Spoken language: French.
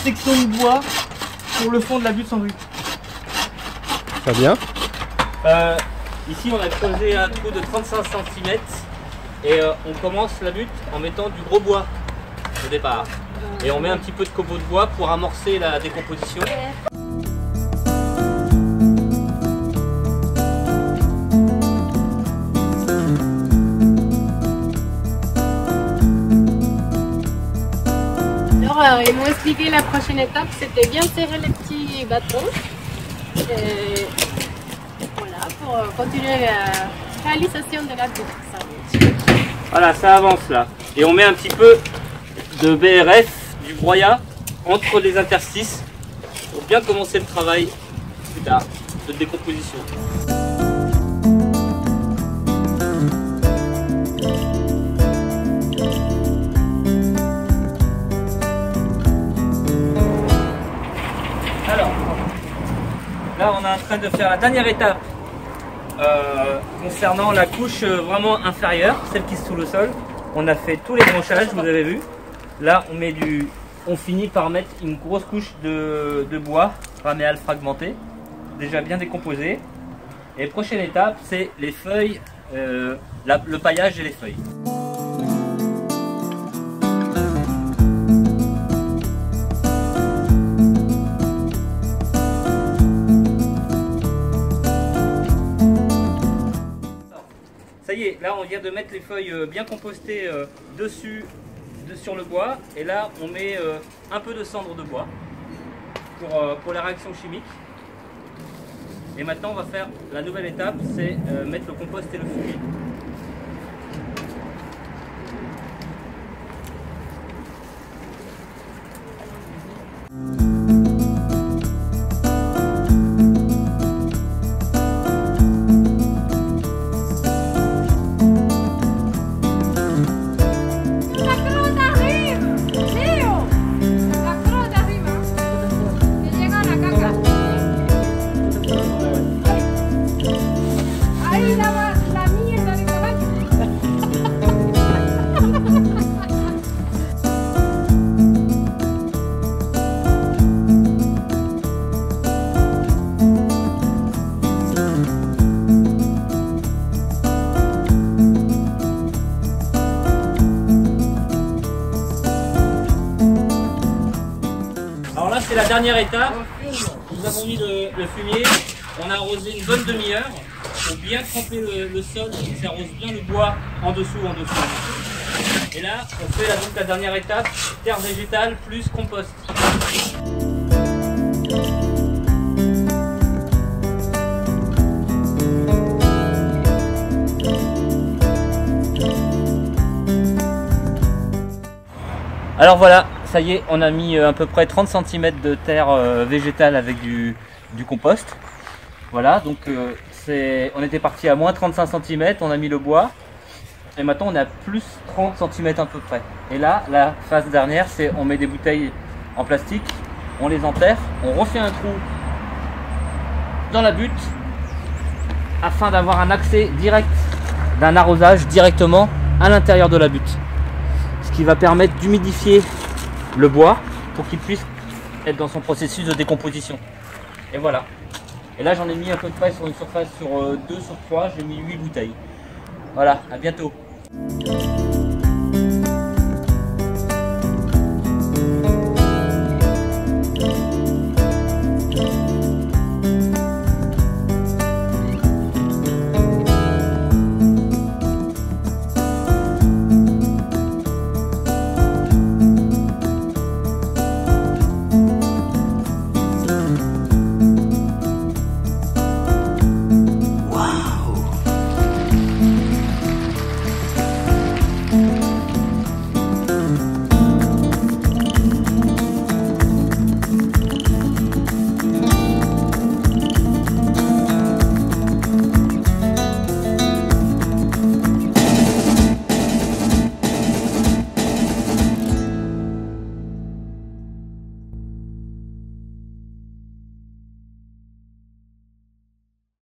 sections de bois pour le fond de la butte sans bruit. Très bien. Ici on a creusé un trou de 35 cm et on commence la butte en mettant du gros bois au départ. Et on met un petit peu de copeaux de bois pour amorcer la décomposition. Alors, ils m'ont expliqué la prochaine étape, c'était bien serrer les petits bâtons. Et voilà, pour continuer la réalisation de la butte. Voilà, ça avance là. Et on met un petit peu de BRF, du broyat, entre les interstices pour bien commencer le travail plus tard de décomposition. Alors, là on est en train de faire la dernière étape concernant la couche vraiment inférieure, celle qui est sous le sol. On a fait tous les branchages, vous avez vu. Là on finit par mettre une grosse couche de bois raméal fragmenté, déjà bien décomposé. Et prochaine étape, c'est les feuilles, le paillage et les feuilles. Ça y est, là on vient de mettre les feuilles bien compostées dessus, sur le bois. Et là on met un peu de cendre de bois pour la réaction chimique. Et maintenant on va faire la nouvelle étape, c'est mettre le compost et le fumier. C'est la dernière étape. Nous avons mis le fumier, on a arrosé une bonne demi-heure pour bien tremper le sol, ça arrose bien le bois en dessous. Et là, on fait donc la dernière étape, terre végétale plus compost. Alors voilà, ça y est, on a mis à peu près 30 cm de terre végétale avec du compost. Voilà, donc on était parti à moins 35 cm, on a mis le bois. Et maintenant on est à plus 30 cm à peu près. Et là, la phase dernière, c'est on met des bouteilles en plastique, on les enterre, on refait un trou dans la butte afin d'avoir un accès direct d'un arrosage directement à l'intérieur de la butte. Ce qui va permettre d'humidifier le bois pour qu'il puisse être dans son processus de décomposition. Et voilà. Et là j'en ai mis à peu près sur une surface sur 2 sur 3, j'ai mis 8 bouteilles. Voilà, à bientôt.